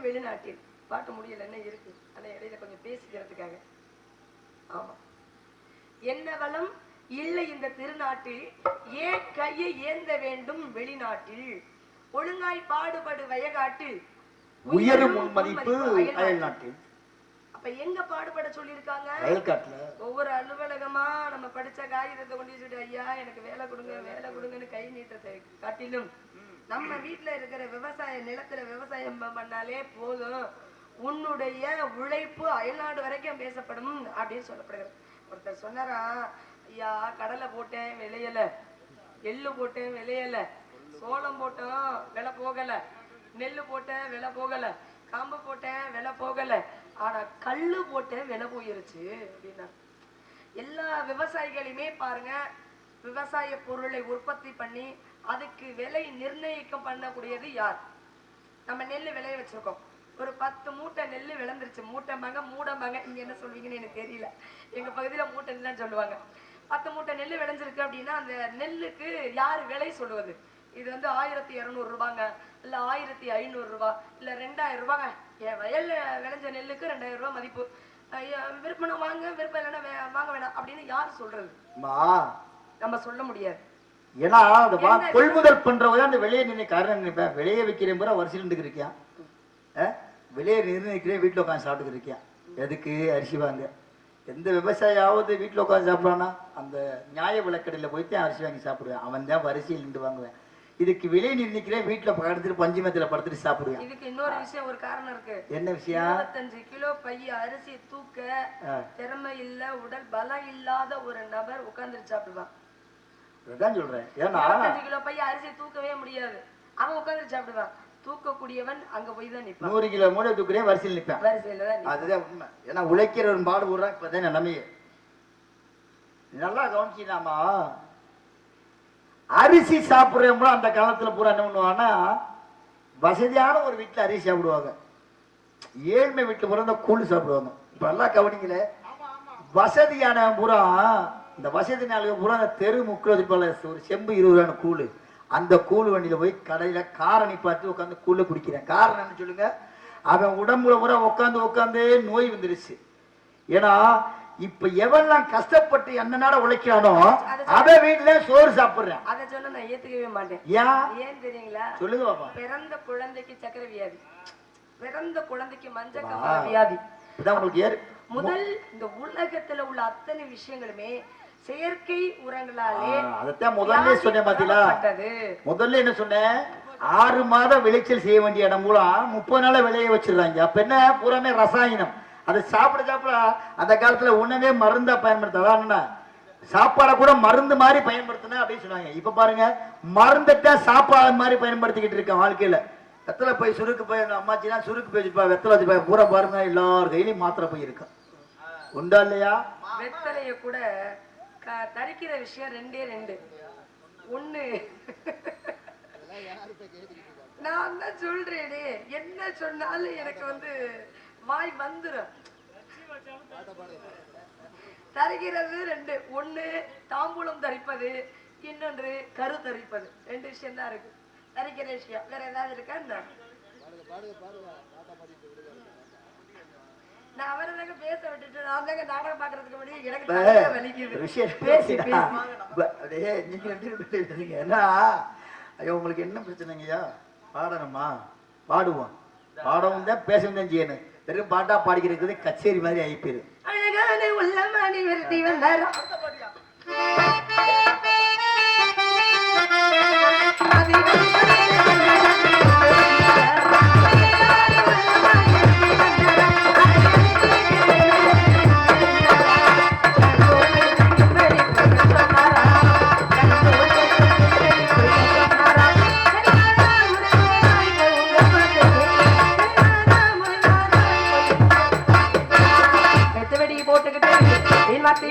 வெளிநாட்டில். பாட்டு முடியல, என்ன இருக்கு, ஆனா இடையில கொஞ்சம் பேசிக்கிறதுக்காக. ஆமா, என்ன வளம் இல்லை இந்த திருநாட்டில், ஏன் கையை ஏந்த வேண்டும் வெளிநாட்டில், ஒழுங்காய் பாடுபடு வயகாட்டில், உயரும் மதிப்பு அயல் நாட்டில். அப்ப எங்க பாடுபட சொல்லியிருக்காங்க? அயல்காட்டுல. ஒவ்வொரு அலுவலகமா நம்ம படிச்ச காகிதத்தை கொண்டு வச்சுட்டு, ஐயா எனக்கு வேலை கொடுங்க வேலை கொடுங்கன்னு கை நீட்டத்தை காட்டிலும் நம்ம வீட்டுல இருக்கிற விவசாய நிலத்துல விவசாயம் பண்ணாலே போதும், உன்னுடைய உழைப்பு அயல்நாடு வரைக்கும் பேசப்படும் அப்படின்னு சொல்லப்படுகிறது. ஒருத்தர் சொன்னாரா, ஐயா கடலை போட்டேன் விளையல, எள்ளு போட்டேன் விளையல, சோளம் போட்டோம் விலை போகல, நெல்லு போட்டேன் விலை போகல, காம்பு போட்டேன் விலை போகல, ஆனா கல்லு போட்டேன் விலை போயிருச்சு அப்படின்னா. எல்லா விவசாயிகளையுமே பாருங்க, விவசாய பொருளை உற்பத்தி பண்ணி அதுக்கு விலை நிர்ணயிக்கம் பண்ணக்கூடியது யார்? நம்ம நெல் விளைய வச்சிருக்கோம், ஒரு 10 மூட்டை நெல் விளைந்துருச்சு, மூட்டைம்பாங்க மூடம்பாங்க, இங்க என்ன சொல்வீங்கன்னு எனக்கு தெரியல, எங்க பகுதியில மூட்டைன்னு தான் சொல்லுவாங்க. 10 மூட்டை நெல் விளைஞ்சிருக்கு அப்படின்னா அந்த நெல்லுக்கு யார் விலை சொல்லுவது? இது வந்து 1200 ரூபாங்க, இல்ல 1500 ரூபாய், இல்ல 2000 ரூபாங்க. என் வயல்ல விளைஞ்ச நெல்லுக்கு 2000 ரூபாய் மதிப்பு, விற்பனை வாங்க, விற்பனை இல்லைன்னா வாங்க வேணாம் அப்படின்னு யார் சொல்றது? நம்ம சொல்ல முடியாது. ஏன்னா அந்த கொள்முதல் பண்றவங்க அந்த விலையை நிர்ணய காரணம் நினைப்பேன். விலையை வைக்கிறேன் பூரா வரிசையில் இருந்துருக்கியா, விலையை நிர்ணயிக்கிறேன் வீட்டுல உட்காந்து சாப்பிட்டு இருக்கியா, எதுக்கு அரிசி வாங்க? எந்த விவசாயியாவது வீட்டுல உட்காந்து சாப்பிடுவானா? அந்த நியாய விளக்கடையில போயிட்டு அரிசி வாங்கி சாப்பிடுவேன், அவன் தான் வரிசையில் நின்று வாங்குவேன். இதுக்கு விலை நிர்ணயிக்கிறேன் வீட்டுல படுத்துட்டு பஞ்சமத்துல படுத்துட்டு சாப்பிடுவேன். இதுக்கு இன்னொரு விஷயம், ஒரு காரணம் இருக்கு. என்ன விஷயம்? 25 கிலோ பைய அரிசி தூக்க திறமை இல்ல, உடல் பலம் இல்லாத ஒரு நபர் உட்கார்ந்து சாப்பிடுவான். அதான் சொல்றேன். ஏன்னா 25 கிலோ பைய அரிசி தூக்கவே முடியாது, அவன் உட்கார்ந்து சாப்பிடுவான். தூக்கக்கூடியவன் அங்க போய் தான் நிற்பான். 100 கிலோ மூட்டை தூக்குறேன் வரிசையில் நிற்பேன், வரிசையில தான். அதுதான் உண்மை. ஏன்னா உழைக்கிறவன் பாடு விடுறான். இப்பதான் நிலைமையே நல்லா கவனிச்சினாமா, அரிசி சாப்பிடுறவங்க அந்த காலத்துல பூரா என்ன பண்ணுவாங்கன்னா, வசதியான ஒரு வீட்டுல அரிசி சாப்பிடுவாங்க, ஏழ்மை வீட்டுல பூரா இந்த கூழ் சாப்பிடுவாங்க. இப்ப எல்லாம் கவனிக்கல, வசதியான பூரா இந்த வசதி நாளுக்கு பூரா அந்த தெரு முக்கிய ஒரு செம்பு 20 ரூபாய் கூழ், அந்த கூழ் வண்டியில போய் கடையில காரணி பார்த்து உட்காந்து கூழ குடிக்கிறேன். காரணம் என்ன சொல்லுங்க? அவன் உடம்புல பூரா உட்காந்து நோய் வந்துருச்சு. ஏன்னா இப்ப எவெல்லாம் கஷ்டப்பட்டு என்ன நாட உழைக்கிறானோ அவன் வீட்டுல சோறு சாப்பிடுறேன். அதை சொல்ல நான் ஏத்துக்கவே மாட்டேன். ஏன் தெரியுங்களா? சொல்லுங்க பாப்பா. பிறந்த குழந்தைக்கு சக்கரை வியாதி, பிறந்த குழந்தைக்கு மஞ்சக்காமலை வியாதி. முதல் இந்த உலகத்துல உள்ள அத்தனை விஷயங்களுமே செயற்கை உரங்களாலே. அதத்தான் முதல்ல சொன்னேன் பாத்தீங்களா? முதல்ல என்ன சொன்னேன்? 6 மாதம் விளைச்சல் செய்ய வேண்டிய இடம் மூலம் 30 நாள விளைய வச்சிருக்காங்க. அப்ப என்ன? பூராமே ரசாயனம். அதை சாப்பிட அந்த காலத்துல உணவே மருந்தா பயன்படுத்தலாம், சாப்பாடை கூட மருந்து மாதிரி பயன்படுத்தினா அப்படின்னு சொன்னாங்க. இப்ப பாருங்க, மருந்துட்டா சாப்பாடு மாதிரி பயன்படுத்திக்கிட்டு இருக்கேன் வாழ்க்கையில. வெத்தலை போய் சுருக்கு போய் அம்மாச்சினா சுருக்கு போய் வச்சுப்பா, வெத்தலை வச்சுப்பா, பூரா பாருங்க எல்லாரும் கையிலையும் மாத்திரை போய் இருக்கும். உண்டா இல்லையா? வெத்தலைய கூட தரிக்கிற விஷயம் 2 ஒண்ணு. நான் தான் சொல்றேனே, என்ன சொன்னாலும் எனக்கு வந்து வாய் வந்துரும். தரிக்கிறது 2, ஒண்ணு தாம்பூலம் தரிப்பது, இன்னொன்று கரு தரிப்பது. 2 விஷயம் தான் இருக்கு. தரிக்கிற விஷயம் வேற ஏதாவது இருக்கா? நான் அவரதாக பேச விட்டுட்டு நான் தாங்க நாடகம் பாக்குறதுக்கு முன்னாடி எனக்கு வலிக்குது. ஏன்னா ஐயோ உங்களுக்கு என்ன பிரச்சனைங்கய்யா? பாடணுமா? பாடுவோம், பாடவும் தான் பேசவும் தான் செய்யணும். வெறும் பாட்டா பாடிக்கிறது கச்சேரி மாதிரி ஆயிப்பேரு. அழகான உள்ளமானி விருத்தி வந்தார்.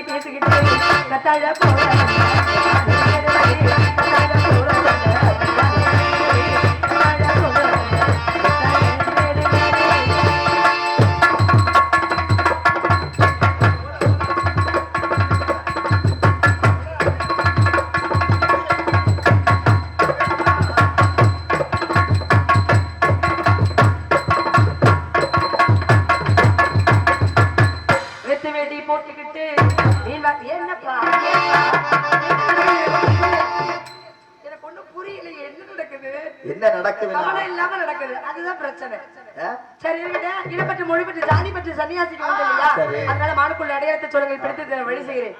பேசிக்கிட்டு கத்தாழ போட சம்மந்தம் இல்லாம நடக்குது அதுதான் பிரச்சனை. சரி இருக்கட்டும். இடப்பட்டு மொழி பற்றி ஜாதி பற்றி சன்னியாசிக்கு வந்து இல்லையா, அதனால மானுக்குள்ள அடையாளத்தை சொல்லுங்கள், பிடித்து வழி செய்கிறேன்.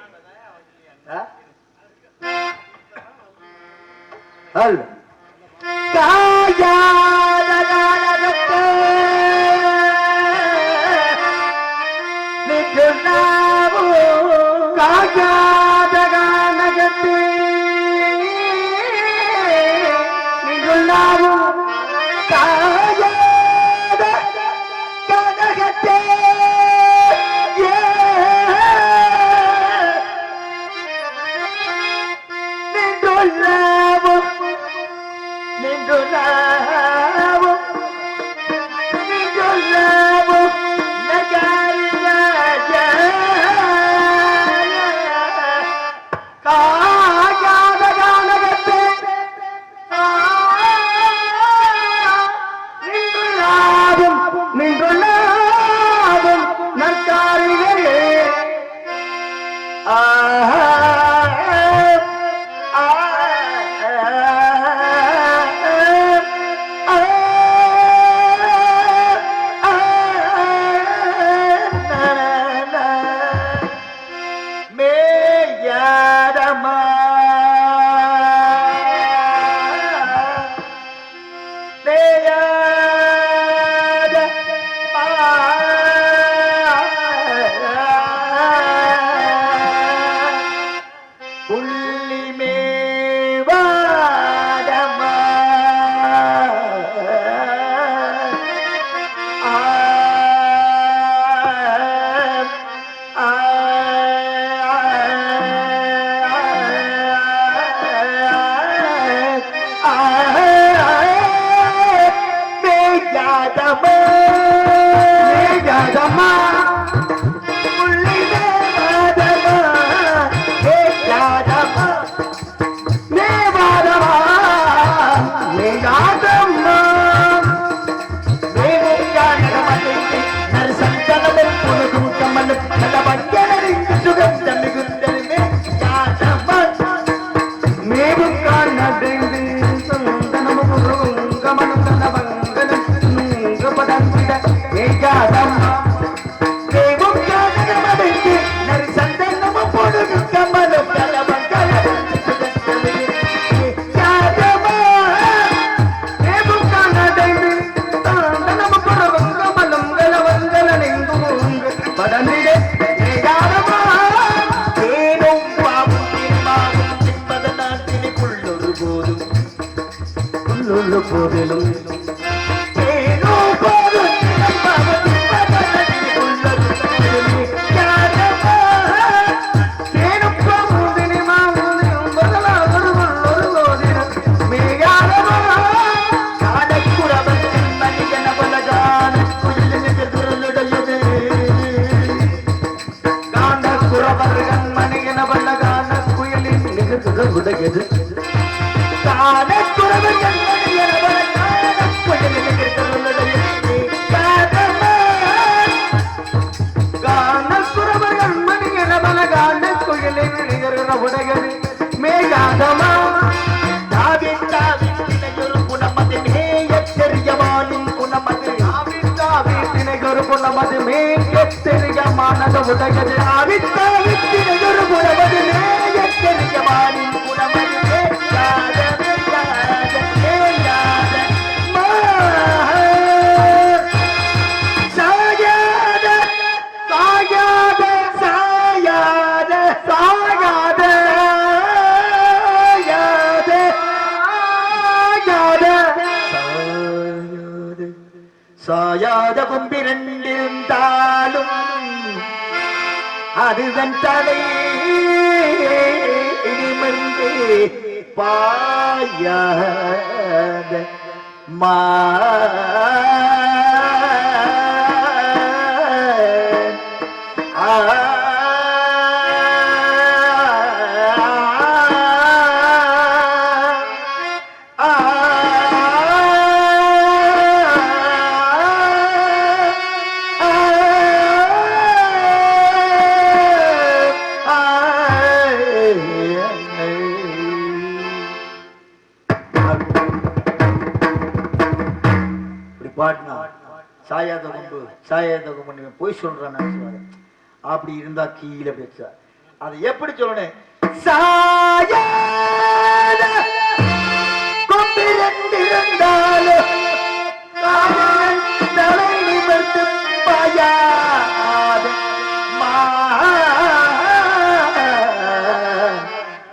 சாயாத கொம்பிரண்டிருந்தாலும் அதுவன் தலை நிமிர்ந்து பாயாத மா பாட்னா சாயாத கும்பு சாயாத கும்பு போய் சொல்றான் நினைச்சுவாரு. அப்படி இருந்தா கீழே பேச்சா அதை எப்படி சொல்லணும்? சாயாத கொம்பு ரெண்டிருந்தாலும் தலை நிமிர்ந்து பாயாத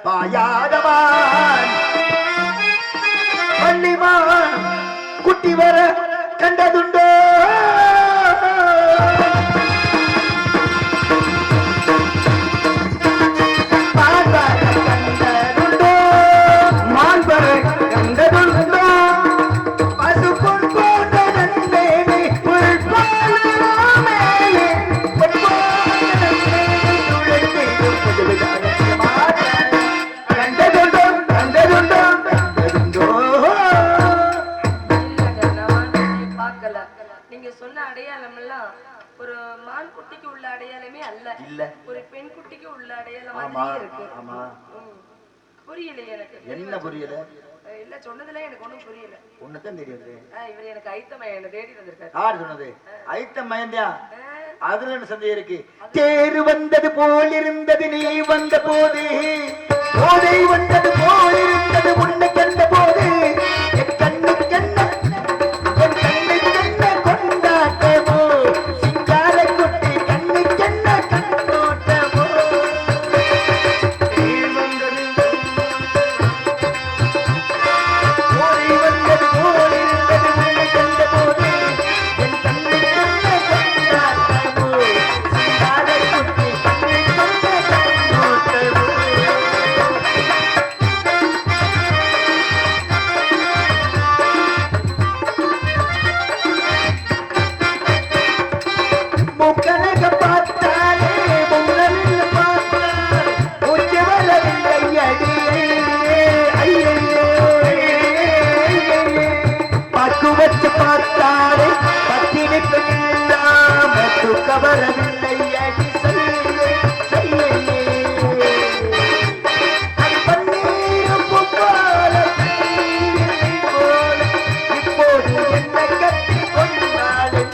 பாயாதமான் வள்ளிமான் குட்டி வர கண்டதுண்டோ? நீங்க சொன்ன அடையாளம் எல்லாம் ஒரு மான் குட்டிக்கு உள்ள அடையாளமே அல்ல, ஒரு பெண் குட்டிக்கு உள்ள அடையாளம் மாதிரியே இருக்கு. புரியலையே எனக்கு. என்ன புரியல? இல்ல சொன்னதுல எனக்கு ஒண்ணும் புரியல. ஒண்ணுதான் தெரியுது. இவர் எனக்கு ஐத்தமய என்ன தேடி வந்திருக்காரு. யார் சொன்னது? ஐத்தமயந்தியா? அதுல என்ன சந்தேகம் இருக்கு? தேரு வந்தது போல் இருந்தது நீ வந்த போது, போதை வந்தது போல் இருந்தது உன்னை கண்ட போது, என் கண்ணு கண்ண என் கண்ணு கண்ண கொண்டாட்டமோ, சிங்கார குட்டி கண்ணு கண்ண கண்ணோட்டமோ. தேர் வந்தது போதை வந்தது போல் இருந்தது உன்னை கண்ட போது, என் கண்ணு கண்ண கொண்டாட்டமோ, சிங்கார குட்டி கண்ணு கண்ண கண்ணோட்டமோ. முக்கனக பார்த்தாலே முன்னலில் பார்த்தால் உச்சி வரவில்லை அடியே ஐயையே. பக்கு வச்சு பார்த்தாலே பத்தினி பெண்ணாம தூக்க வரவில்லை அடி செய்யே செய்யையே. பன்னீரும் போல போல இப்போது என்ன கட்டி கொண்டாலும்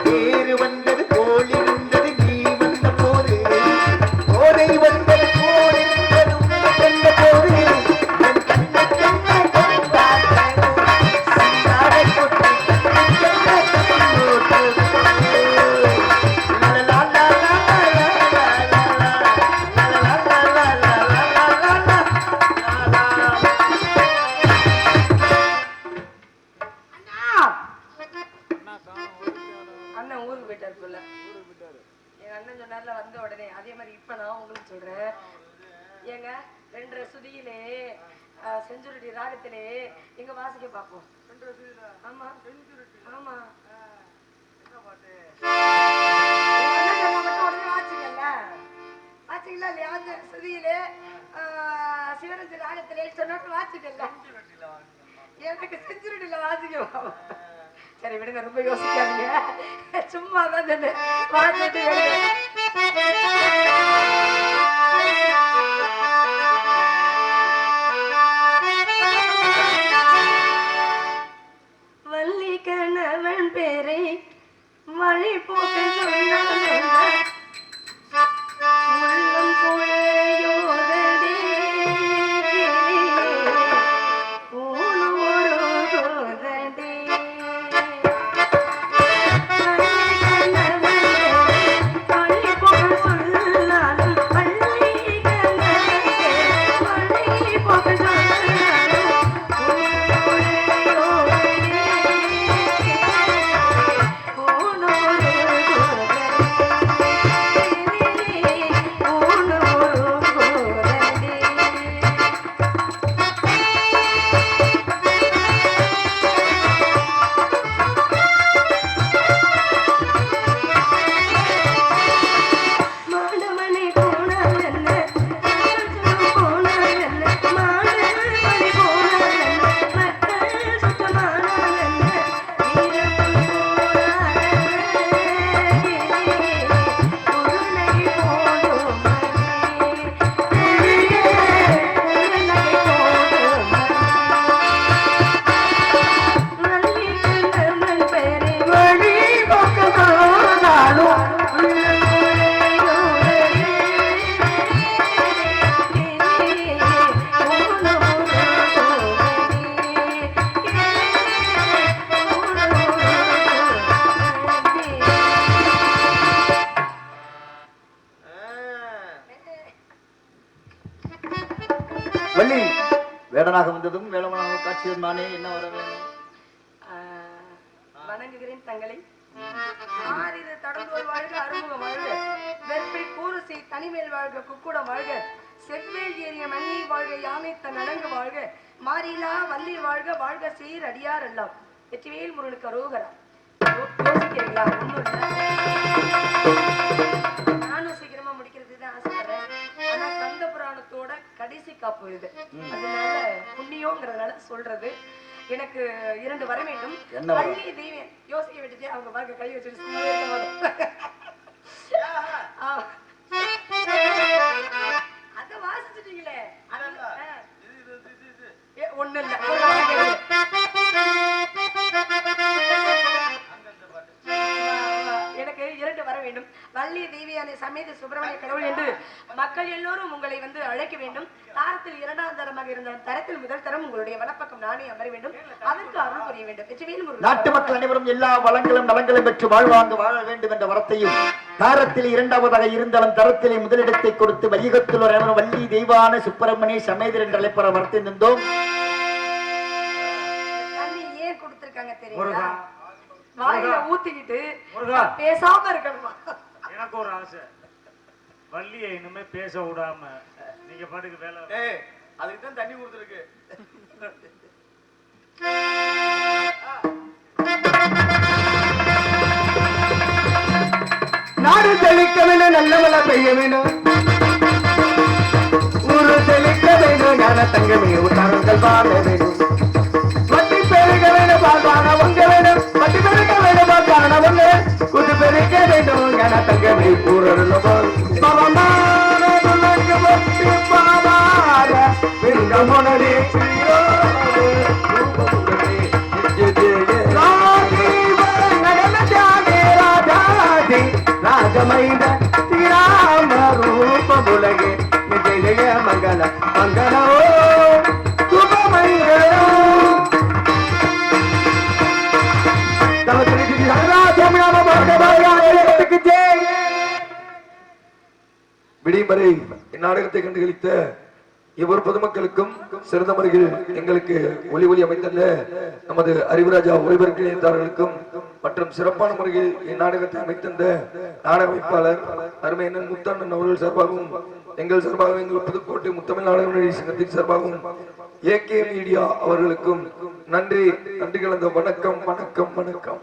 தேரு வந்தது போல் இருந்தது நீ வந்த போது, போதை வந்தது போல் இருந்தது உன்னை கண்ட போது, என் கண்ண கண்ண கொண்டாட்டமோ, சிங்கார குட்டி கண்ண கண்ண கண்ணோட்டமோ. லா லா லா லா லா லா லா லா லா லா லா லா. அண்ணன் ஊருக்கு போயிட்டாரு போல. என் அண்ணன் சொன்னார்ல வந்த உடனே, அதே மாதிரி இப்ப நான் உங்களுக்கு சொல்றேன். ஏங்க 2 சுதியிலே செஞ்சுருட்டி ராகத்திலே எங்க வாசிக்க பார்ப்போம். ஆமா ஆமா உடனே வாசிக்கல வாசிக்கல இல்லையா? அந்த சுதியிலே சிவரஞ்சு ராகத்திலே சொன்னோட்டு வாசிக்கல. எனக்கு செஞ்சுருட்டில வாசிக்க. சரி விடுங்க, ரொம்ப யோசிக்காதீங்க, சும்மா தான் பார்த்துட்டு வள்ளி கணவன் பேரை வழி போக்க சொன்னான் உள்ளம் குழையோதடி ஊனோரோதடி. வள்ளி போக்க சொன்னான் வள்ளி கணவன் வழி போக்க சொன்னான் ஊனோரோதடி. கடனாக வந்ததும் வேளவனாக காட்சி இருந்தானே என்ன வர வேணும்? வணங்குகிறேன் தங்களை. ஆறிரு தடந்தோல் வாழ்க, அருமுகம் வாழ்க, வெற்பை கூறுசி தனிமேல் வாழ்க, குக்குடம் வாழ்க, செவ்வேல் ஏறிய மண்ணி வாழ்க, யானை தன் அடங்கு வாழ்க, மாறிலா வள்ளி வாழ்க, வாழ்க சீர் அடியார் எல்லாம். வெற்றிவேல் முருகனுக்கு அரோகரா. யோசிக்கிறீங்களா? ஒண்ணும் இல்லை, நானும் சீக்கிரமா முடிக்கிறதுக்கு தான் ஆசைப்படுறேன். ஆனா கந்த புராணத்தோட கடைசி காப்பு இது, அதனால புண்ணியங்கிறதுனால சொல்றது. எனக்கு 2 வர வேண்டும். வள்ளி தெய்வம் யோசிக்க வேண்டியதே, அவங்க பாருங்க கை வச்சுட்டு சும்மாவே இருக்க மாட்டோம். அத வாசிச்சுட்டீங்களே, ஒண்ணு இல்ல. எனக்கு 2 வர வேண்டும். வள்ளி தேவியானை சமேத சுப்பிரமணிய கடவுள் என்று மக்கள் எல்லோரும் உங்களை வந்து அழைக்க வேண்டும். தாரத்தில் 2ஆம் தரமாக இருந்தாலும் தரத்தில் முதல் தரம் உங்களுடைய வலப்பக்கம் நானே அமர வேண்டும். அதற்கு அருள் புரிய வேண்டும். நாட்டு மக்கள் அனைவரும் எல்லா வளங்களும் நலங்களும் பெற்று வாழ்வாங்க வாழ வேண்டும் என்ற வரத்தையும், தாரத்தில் 2ஆவதாக இருந்தாலும் தரத்திலே முதலிடத்தை கொடுத்து வையகத்தில் ஒரு அனைவரும் வள்ளி தெய்வான சுப்பிரமணிய சமேதர் என்று அழைப்பற வரத்தை நின்றோம். தண்ணி ஏன் கொடுத்திருக்காங்க தெரியுமா? வாயில ஊத்திக்கிட்டு பேசாம இருக்கணுமா? எனக்கு ஒரு ஆசை, வள்ளியை இனிமே பேச விடாம நீங்க பாட்டுக்கு வேலை. அதுக்கு தான் தண்ணி கொடுத்துருக்கு. நாடு தெளிக்க வேணும், நல்ல மழை பெய்ய வேணும், ஊரு தெளிக்க வேணும், ஞான தங்கமே உத்தாரங்கள் வாழ வேணும், வட்டி பெருக வேணும், பால்வான உங்க வேணும், வட்டி பெருக வேணும், பால்வான உங்க, குது பெருக வேணும், ஞான தங்கமே பூரண பவமான வட்டி பாவார பிங்கமுனரே ராஜமைந்த ஸ்ரீராம ரூப முலகே ஜெய ஜெய மங்கள மங்களோ சுப மங்களோ விடிமறை இந்நாடகத்தை கண்டுகளித்த இவர் பொதுமக்களுக்கும் சிறந்த முறையில் எங்களுக்கு ஒளி அமைந்துள்ள நமது அறிவுராஜா ஒளிபரப்பு நிலையத்தார்களுக்கும் மற்றும் சிறப்பான முறையில் இந்நாடகத்தை அமைத்திருந்த நாடக அமைப்பாளர் அருமையண்ணன் முத்தண்ணன் அவர்கள் சார்பாகவும் எங்கள் சார்பாகவும் எங்கள் புதுக்கோட்டை முத்தமிழ் நாடக நடிகை சங்கத்தின் சார்பாகவும் ஏகே மீடியா அவர்களுக்கும் நன்றி கலந்த வணக்கம் வணக்கம் வணக்கம்.